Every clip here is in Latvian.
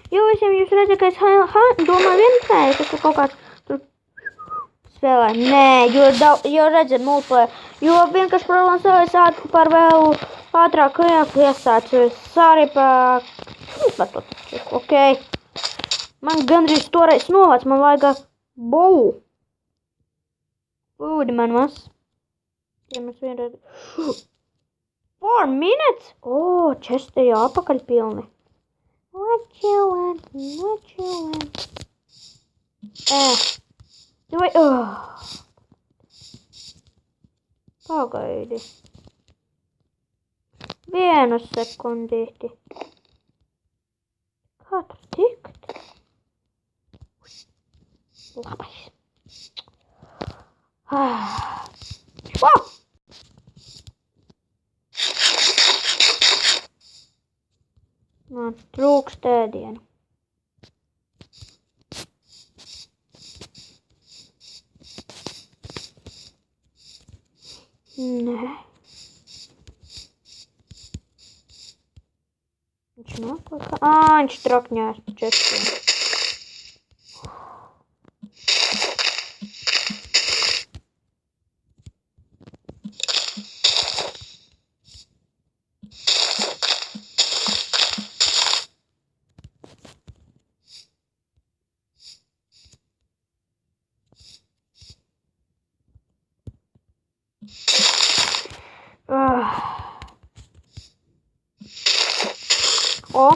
Jo visiem jūs redzat, ka es domāju vienpēc, ka kaut kāds tur spēlē. Nē, jo redzat multiplayer. Jo vienkārši problēmas vēl par vēl ātrāk iestāts. Sāri par to. Ok. Man gandrīz toreiz novāc, man vajag bow. Ūdi man mas. Ja mēs vienreiz... 4 minutes? O, česti jau apakaļ pilni. What you want? Vai... Pagaidi. Vienu sekundīti. Kā tur tikt? Labais. Oh! Man trūkst ēdienu. Nē. Viņš nav kaut kā... viņš trakņās pa čestiem. O!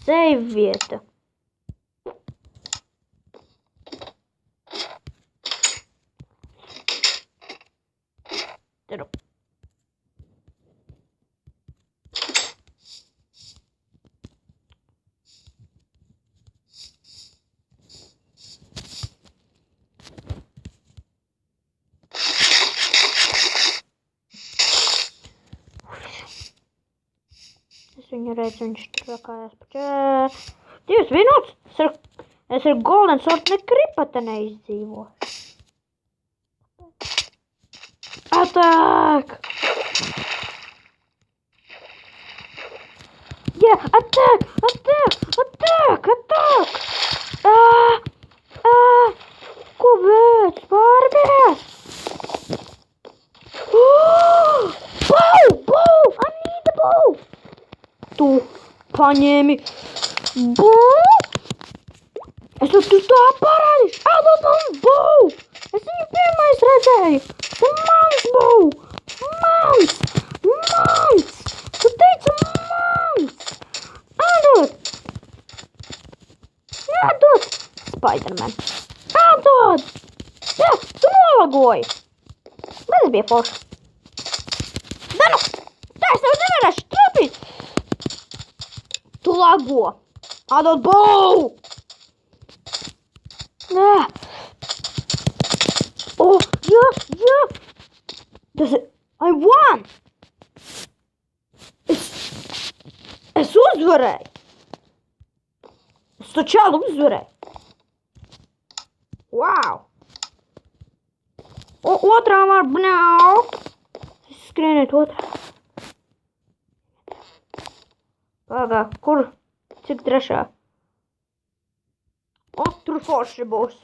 Save vieta. Viņu redzu, viņš trakājās pa 2 minūtes. Es ar Golden Sword nekripata neizdzīvo. Attack! Yeah, attack! Ko vēc? Pārbies! Bow! I need a bow! Tu paņēmi bow? Es tu tā parādīšu. Atdod bow! Es viņu pirmais redzēju. Tu mans bow! Mans! Tu teici mans! Atdod! Atdod! Spiderman! Atdod! Jā, tu nolagoji! Bet es biju forši. Da nu! Tā es tev nevarēšu trapīt! Tu lago! Atdod bow! Nē! Jā! Tas ir... I won! Es uzvarēju! Es to čalu uzvarēju! Wow! Otrā var bņau! Skrieniet otrā. Pagā, kur? Cik trešā? Tur forši būs.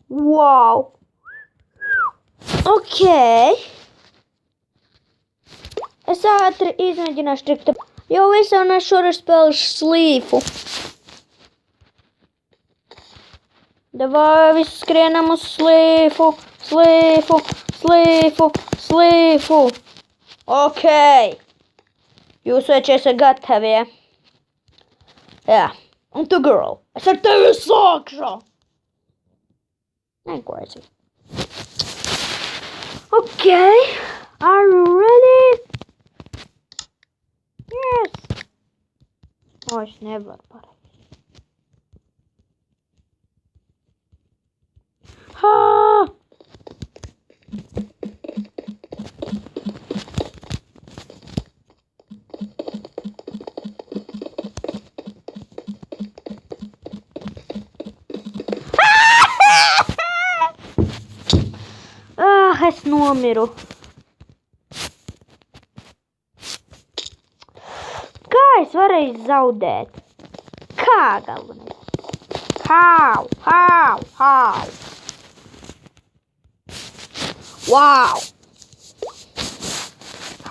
Wow! Ok. Es ātri izmēģināšu triku, jo visā un es šoreiz spēlēšu slīfu. Davai visi skrienam uz slīfu. Ok. Jūs veči esat gatavi, ja? Jā. Un tu, girl, es ar tevi sākšu. Ain't crazy. Okay. Are you ready? Yes. Es nevaru pareizi. Es nomiru. Kā es varēju zaudēt? Kā galvenais? How? Wow!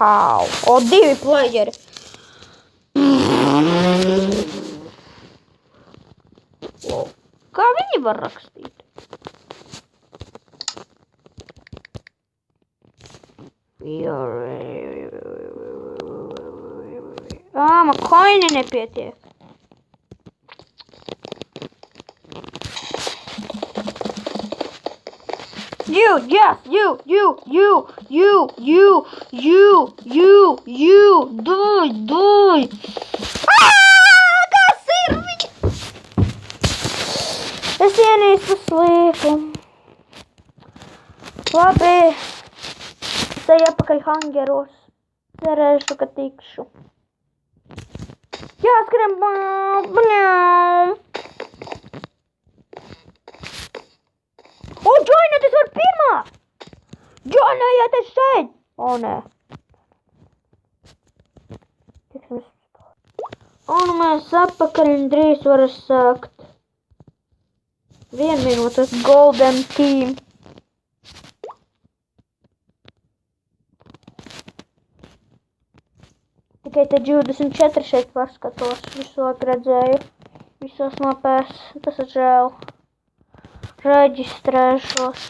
How? O, 2 playeri. Wow. Kā viņi var rakstīt? Man koini nepietiek. You. Duj. Kas ir viņa? Es ienīstu slīkumu. Labi. Es eju apakaļ hangeros. Cerēšu, ka tikšu. Jāskrien. O, Džoina, tas var pirmā! Džoina, iet es šeit! O, nē. Un mēs apakaļ un drīz varam sākt. 1 minūte Golden Team. Tikai te 24 šeit paskatos. Visu laiku redzēju. Visos mapēs. Tas ir žēl. Reģistrēšos.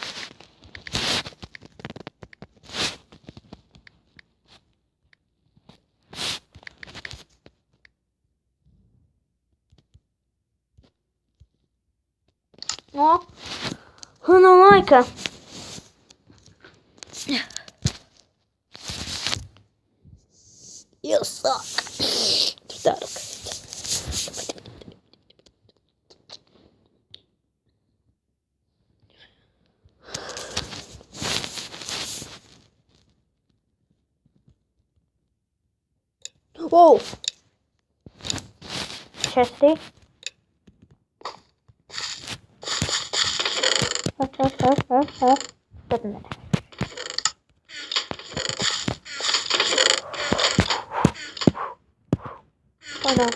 No laika. Jūs sāk. Tālāk. Wow! Chesty. Doesn't matter. Oh no.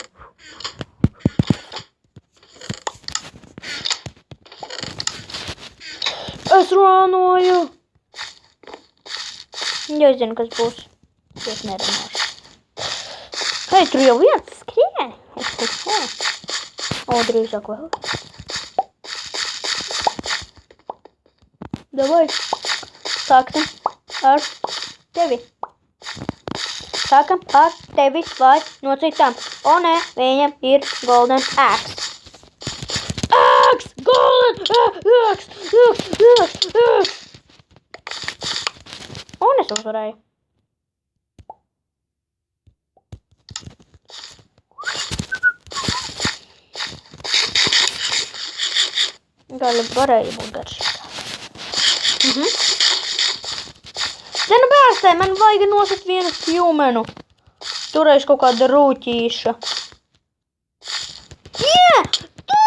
Es runāju. Jau zinu, kas būs. Es nerunāšu. Hei, tur jau viens skrien. O, drīzāk vēl. Davai. Sāksim ar tevi. Sākam ar tevi vai no citām. O, nē, viņam ir Golden Axe. Axe! Golden Axe! Un es uzvarēju. Gaļa varēja būt garšīgāk. Zinu, bērstē, man vajag nosakt vienu hjumenu. Turēšu kaut kāda rūķīša. Yeah! Tu!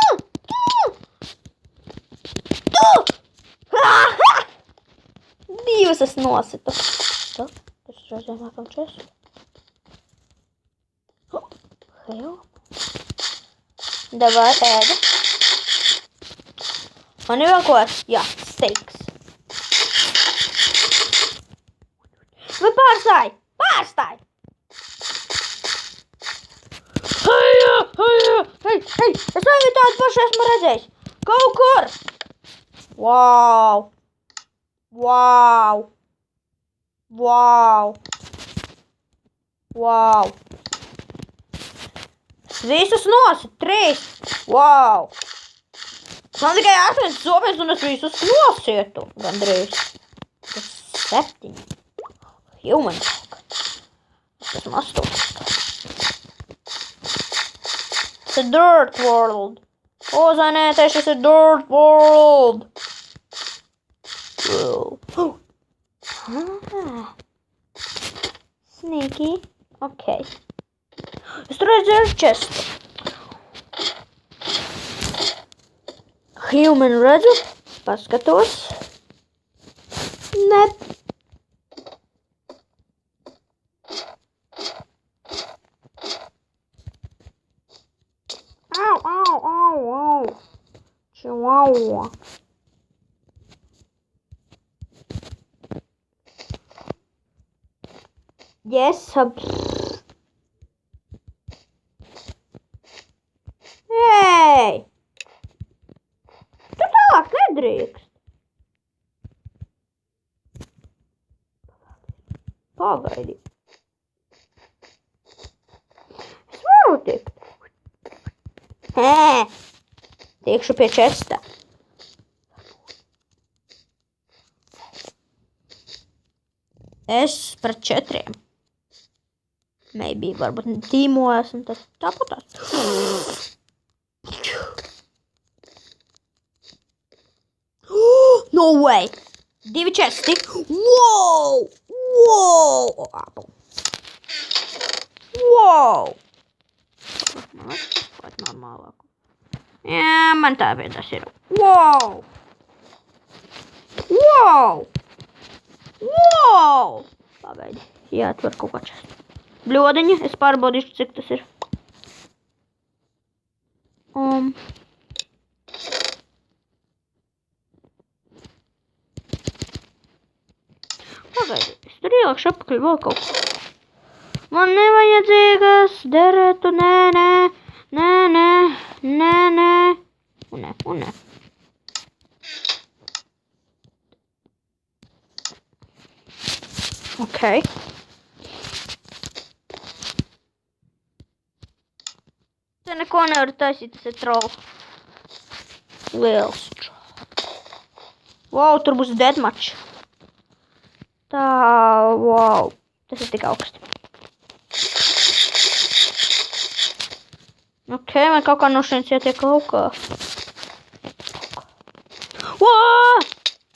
Divas es nositu. Tas reizēm nākam česu. Heo. Davai, ēda. Man ir vēl ko? Jā, steiks. Vai pārstāj! Pārstāj! Hei! Es vai tādu pašu esmu redzējis. Kaut kur! Wow! Es visus nosit, 3! Wow! Man tikai 8 sopies un es visus nosietu, gandrīz. 7. Human dog. Es esmu 8. It's a dirt world. O, zanēties, šis ir dirt world. Sneaky. Okay. Es tur redzēju chestu. Human redzu. Paskatos. Ne. Au. Chihuahua. Yes. Hei! Tu tālāk nedrīkst. Pagaidi. Es varu tikt. Hē! Tiekšu pie česta. Es pret 4. Maybe, varbūt tīmojos un tad tāpatās. No way! 2 česti. Wow! Wow! Vajag normālāku. Jā, man tā vietās ir. Wow! Pagaidi. Jāatver kaut kā čest. Bļodiņa. Es pārbaudīšu, cik tas ir. Pagaidi. Es tur ielākšu apakaļ vēl kaut ko. Man nevajadzīgas derētu. Nē. Un nē. Okay. Te neko nevar taisīt, tas ir trolls. Liels trolls. Wow, tur būs deathmatch. Tā, wow. Tas ir tik augsti. Okay, man kaut kā no šeit ietiek laukā. Wow!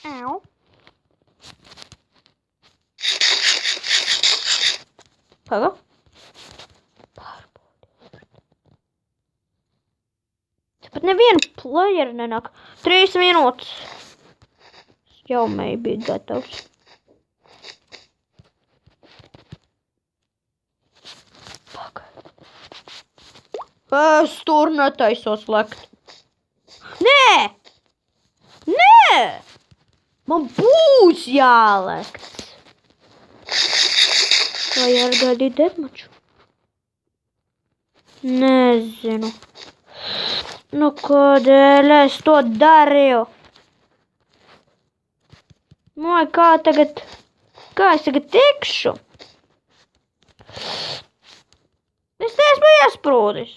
Au. Paga. Pat nevienu playeru nenāk. 3 minūtes. Jau maybe gatavs. Paga. Es tur netaisos lekt. Nē! Man būs jālekt. Vai jāgaidīt deathmatchu? Nezinu. Nu, kādēļ es to darīju? Nu, kā es tagad tikšu? Es neesmu iesprūdis.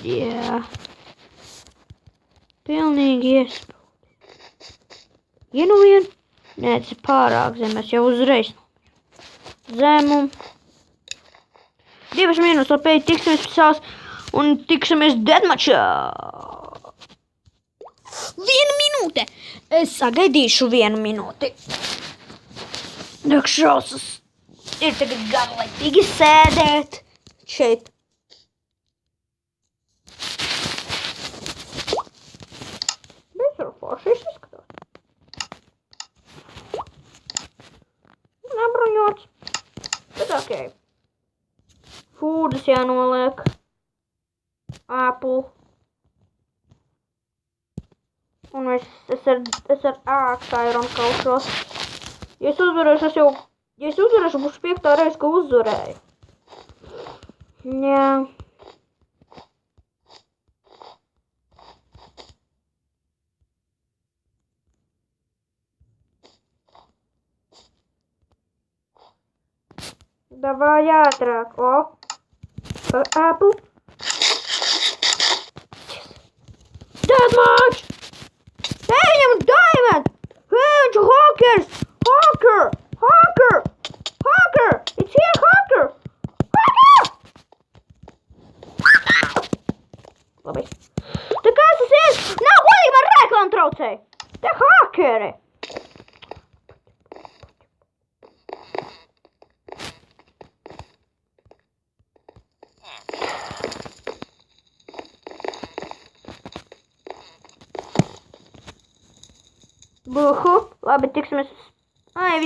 Jā. Pilnīgi iesprūdis. Ja nu vien? Nē, tas ir pārāk zem, es jau uzreiz zemu. 2 minūtes, lai pēc tiksimies pēc un tiksimies deathmatchā. 1 minūte! Es sagaidīšu 1 minūti. Dakšausas ir tagad garlaicīgi sēdēt šeit. Forši izskatās. Nebruņots. Bet okei. Fūdas jānoliek. Apple. Un es ar ākstairon kaušos. Ja es uzvarēšu, būs 5. reize, ka uzvarēju. Jā. Давай ātrāk. Apple. Deathmatch! Hey, viņam diamond! Hey, viņš ir hackers! Hacker! It's here, hacker! Labi. Tā kas tas ir? Nav godīgi, man reklāmu traucēja! Te hackeri! Buhu. Labi, tiksimies. Ai,